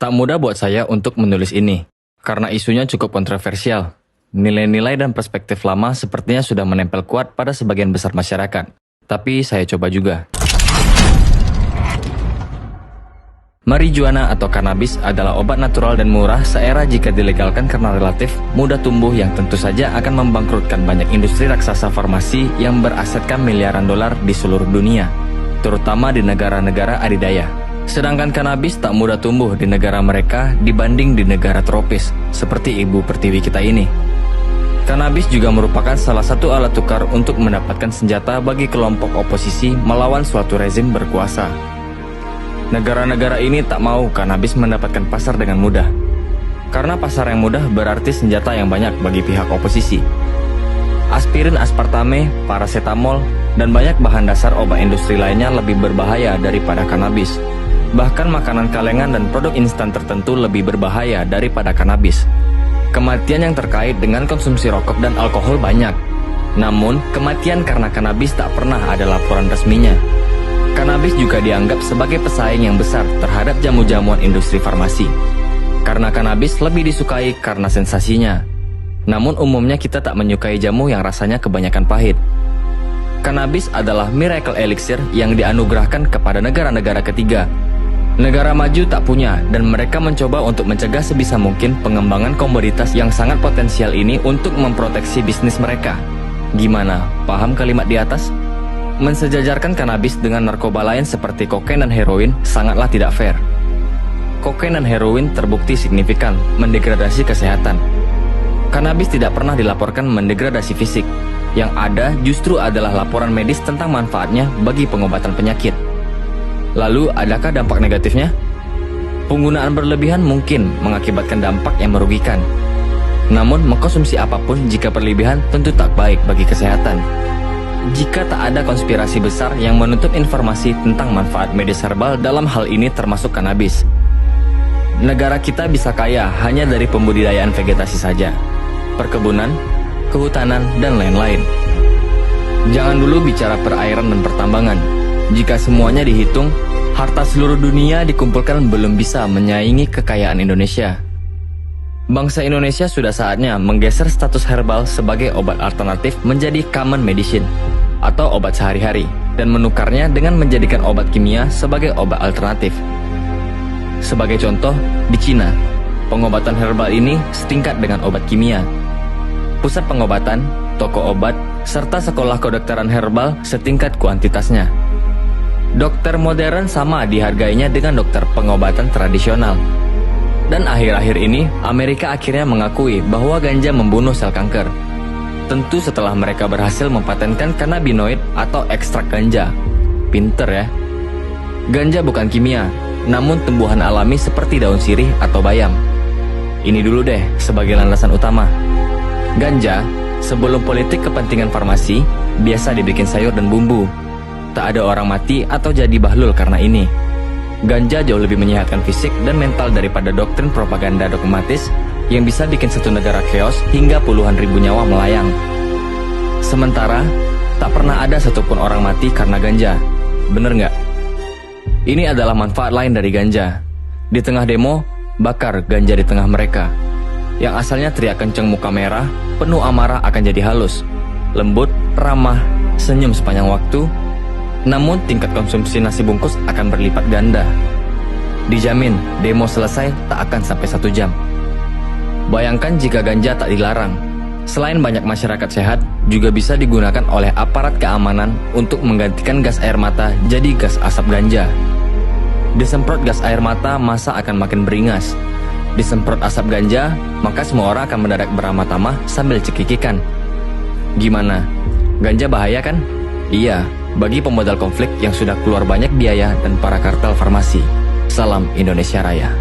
Tak mudah buat saya untuk menulis ini, karena isunya cukup kontroversial. Nilai-nilai dan perspektif lama sepertinya sudah menempel kuat pada sebagian besar masyarakat. Tapi saya coba juga. Marijuana atau kanabis adalah obat natural dan murah seera jika dilegalkan karena relatif mudah tumbuh yang tentu saja akan membangkrutkan banyak industri raksasa farmasi yang berasetkan miliaran dolar di seluruh dunia, terutama di negara-negara adidaya. Sedangkan kanabis tak mudah tumbuh di negara mereka dibanding di negara tropis, seperti ibu pertiwi kita ini. Kanabis juga merupakan salah satu alat tukar untuk mendapatkan senjata bagi kelompok oposisi melawan suatu rezim berkuasa. Negara-negara ini tak mau kanabis mendapatkan pasar dengan mudah. Karena pasar yang mudah berarti senjata yang banyak bagi pihak oposisi. Aspirin, aspartame, paracetamol, dan banyak bahan dasar obat industri lainnya lebih berbahaya daripada kanabis. Bahkan makanan kalengan dan produk instan tertentu lebih berbahaya daripada kanabis. Kematian yang terkait dengan konsumsi rokok dan alkohol banyak. Namun, kematian karena kanabis tak pernah ada laporan resminya. Kanabis juga dianggap sebagai pesaing yang besar terhadap jamu-jamuan industri farmasi. Karena kanabis lebih disukai karena sensasinya. Namun umumnya kita tak menyukai jamu yang rasanya kebanyakan pahit. Kanabis adalah miracle elixir yang dianugerahkan kepada negara-negara ketiga. Negara maju tak punya dan mereka mencoba untuk mencegah sebisa mungkin pengembangan komoditas yang sangat potensial ini untuk memproteksi bisnis mereka. Gimana? Paham kalimat di atas? Mensejajarkan kanabis dengan narkoba lain seperti kokain dan heroin sangatlah tidak fair. Kokain dan heroin terbukti signifikan mendegradasi kesehatan. Kanabis tidak pernah dilaporkan mendegradasi fisik. Yang ada justru adalah laporan medis tentang manfaatnya bagi pengobatan penyakit. Lalu, adakah dampak negatifnya? Penggunaan berlebihan mungkin mengakibatkan dampak yang merugikan. Namun, mengkonsumsi apapun jika berlebihan tentu tak baik bagi kesehatan. Jika tak ada konspirasi besar yang menutup informasi tentang manfaat medis herbal dalam hal ini termasuk kanabis. Negara kita bisa kaya hanya dari pembudidayaan vegetasi saja, perkebunan, kehutanan, dan lain-lain. Jangan dulu bicara perairan dan pertambangan. Jika semuanya dihitung, harta seluruh dunia dikumpulkan belum bisa menyaingi kekayaan Indonesia. Bangsa Indonesia sudah saatnya menggeser status herbal sebagai obat alternatif menjadi common medicine atau obat sehari-hari dan menukarnya dengan menjadikan obat kimia sebagai obat alternatif. Sebagai contoh, di Cina, pengobatan herbal ini setingkat dengan obat kimia. Pusat pengobatan, toko obat, serta sekolah kedokteran herbal setingkat kuantitasnya. Dokter modern sama dihargainya dengan dokter pengobatan tradisional. Dan akhir-akhir ini, Amerika akhirnya mengakui bahwa ganja membunuh sel kanker. Tentu setelah mereka berhasil mempatenkan cannabinoid atau ekstrak ganja. Pinter ya. Ganja bukan kimia, namun tumbuhan alami seperti daun sirih atau bayam. Ini dulu deh sebagai landasan utama. Ganja, sebelum politik kepentingan farmasi, biasa dibikin sayur dan bumbu. Tak ada orang mati atau jadi bahlul karena ini. Ganja jauh lebih menyehatkan fisik dan mental daripada doktrin propaganda dogmatis yang bisa bikin satu negara chaos hingga puluhan ribu nyawa melayang. Sementara, tak pernah ada satupun orang mati karena ganja. Bener nggak? Ini adalah manfaat lain dari ganja. Di tengah demo, bakar ganja di tengah mereka. Yang asalnya teriak kenceng muka merah, penuh amarah akan jadi halus, lembut, ramah, senyum sepanjang waktu. Namun tingkat konsumsi nasi bungkus akan berlipat ganda. Dijamin, demo selesai tak akan sampai 1 jam. Bayangkan jika ganja tak dilarang. Selain banyak masyarakat sehat, juga bisa digunakan oleh aparat keamanan untuk menggantikan gas air mata jadi gas asap ganja. Disemprot gas air mata, masa akan makin beringas. Disemprot asap ganja, maka semua orang akan mendadak beramah tamah sambil cekikikan. Gimana? Ganja bahaya kan? Iya. Bagi pemodal konflik yang sudah keluar banyak biaya dan para kartel farmasi. Salam Indonesia Raya.